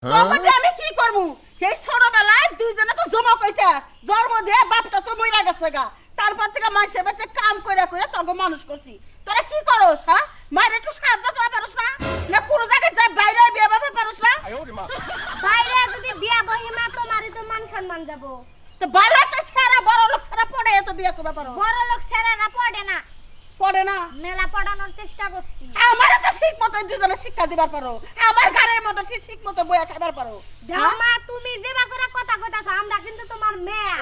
তবে আমি কি করবো? এই ছোটবেলায় দুইজনে তো জমা কইছে, জন্ম দিয়ে বাপটা তো মইরা গেছে গা। তারপর থেকে মাসে বাতে কাম কইরা কইরা তগে মানুষ করছি। তোরা কি করস? হ্যাঁ, মায়ের একটু সাহায্য করা পারস না? না পুরো জায়গায় যা বাইরে বিয়ে বাবা পারস না? বাইরে যদি বিয়া বহিমা তোমারই তো মান সম্মান যাব। তো ভালো একটা ছেড়া বড় লোক ছেড়া পড়ে এত বিয়ে করবা পারো? বড় লোক ছেলেরা পড়ে না, পড়ে না? মেলা পড়ানোর চেষ্টা করছি। আমার তো ঠিক মতো দুজনে শিক্ষা দিবার পারো, আমার ঘরের মতো ঠিক মতো বইয়া খাইবার পারো। ধামা তুমি যেবা করে কথা কইতাছো, আমরা কিন্তু তোমার মেয়া।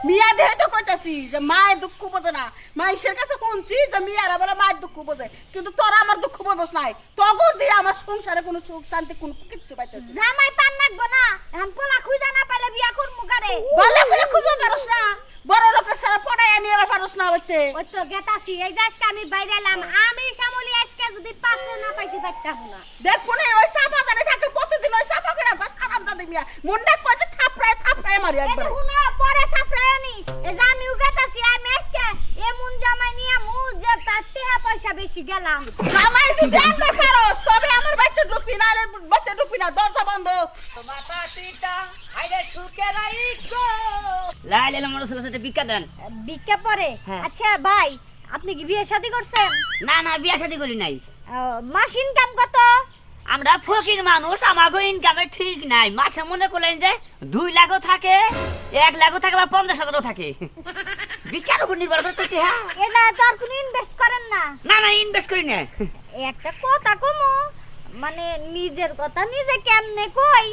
মিয়া দেহে তো কইতাছি যে মায়ের দুঃখ বোঝে না, মাইশের কাছে শুনছি যে মিয়ারা বলে মায়ের দুঃখ বোঝে, কিন্তু তোরা আমার দুঃখ বোঝস নাই। তগর দিয়ে আমার সংসারে কোনো সুখ শান্তি কোনো কিচ্ছু পাইতেছি না। জামাই পান লাগবো না, এখন পোলা খুঁজা না পাইলে বিয়া করমু কারে? ভালো করে খুঁজে পারস না, বড় লোকের সারা পড়ায় নিয়ে আবার পারস না হচ্ছে। ওই তো গেতাছি, এই যে আজকে আমি বাইরে এলাম, আমি শ্যামলি আজকে যদি পাত্র না পাইছি পাইতাম না। দেখ কোনে ওই চাপা দাঁড়িয়ে থাকে প্রতিদিন ওই চাপা করে যা খারাপ জানি মিয়া মুন্ডা কইতে থাপড়ায় মারি এটা একবার। হুনো পরে থাপড়ায়নি, এই যে আমি গেতাছি, আমি আজকে এমন জামাই নিয়ে মুজে তার টাকা পয়সা বেশি গেলাম। জামাই যদি একবার পারস তবে আমার বাড়িতে ঢুকবি না, আর বাড়িতে ঢুকবি না, দরজা বন্ধ। মাথা টিটা হাইরে সুকে রাইকো লাইলে মানুষ সাথে বিকা দেন। ভিক্ষা পরে? হ্যাঁ। আচ্ছা ভাই, আপনি কি বিয়ে শাদী করছেন? না না বিয়া শাদী করি নাই। মাস ইনকাম কত? আমরা ফকির মানুষ, আমাগো ইনকামে ঠিক নাই। মাসে মনে করলেন যে 2 লাখও থাকে, 1 লাখও থাকে, বা 50,000ও থাকে। বিকার উপর নির্ভর করে তো হ্যাঁ। এটা তো আর কোনো ইনভেস্ট করেন না? না না ইনভেস্ট করি না। একটা কথা কমো, মানে নিজের কথা নিজে কেমনে কই,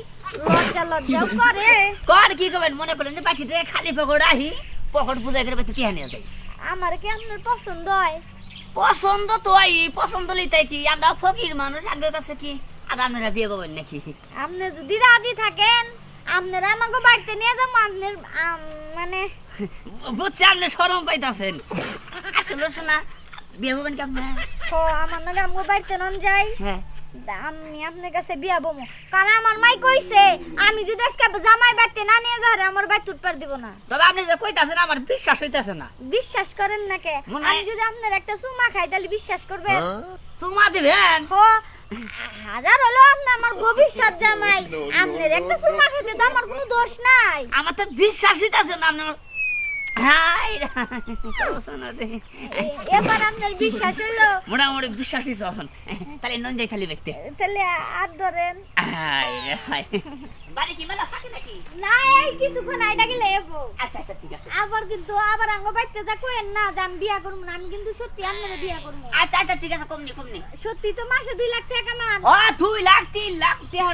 লজ্জা লজ্জা করে। কর কি করবেন? মনে করলেন যে বাকিতে খালি পকেট রাহি, পকেট পূজা করে বাকি টিহা নিয়ে যাই। আমার কি আপনার পছন্দ হয়? পছন্দ তো পছন্দ লিতাই কি, আমরা ফকির মানুষ, আগের কাছে কি আর আপনারা বিয়ে করবেন নাকি? আপনি যদি রাজি থাকেন, আপনারা আমাকে বাড়িতে নিয়ে যাবো। আপনার মানে বুঝছি আপনি শরম পাইতাছেন। আসলে শোনা বিয়ে করবেন কি আপনি? ও আমার নাকি আমাকে বাড়িতে নন যাই, হ্যাঁ আমি আপনার কাছে বিয়া বমু। কারণ আমার মাই কইছে আমি যদি আজকে জামাই বাড়িতে না নিয়ে যাওয়ারে আমার বাড়িতে উঠপার দিব না। তবে আপনি যে কইতাছেন আমার বিশ্বাস হইতাছে না। বিশ্বাস করেন না কে? মনে হয়- আমি যদি আপনার একটা চুমা খাই তাহলে বিশ্বাস করবেন? সুমা দিবেন? ও হাজার হলো আপনি আমার ভবিষ্যৎ জামাই, আপনার একটা চুমা খেতে তো আমার কোনো দোষ নাই। আমার তো বিশ্বাস হইতাছে না আপনি। হাই এবার আপনার বিশ্বাস হইলো? মোটামুটি বিশ্বাসই তখন। তাহলে নন যাই খালি দেখতে। তাহলে আর ধরেন। হাই রে হাই। বাড়ি কি মেলা থাকে নাকি? না, এই কিছুক্ষণ আইডা গেলে এবো। আচ্ছা আচ্ছা ঠিক আছে। আবার কিন্তু আবার আঙ্গ বাইতে যা কোয়েন না যে আমি বিয়া করবো না, আমি কিন্তু সত্যি আপনারা বিয়া করবো। আচ্ছা আচ্ছা ঠিক আছে, কমনি কমনি। সত্যি তো মাসে 2 লাখ টাকা কামান। ও 2 লাখ 3 লাখ 3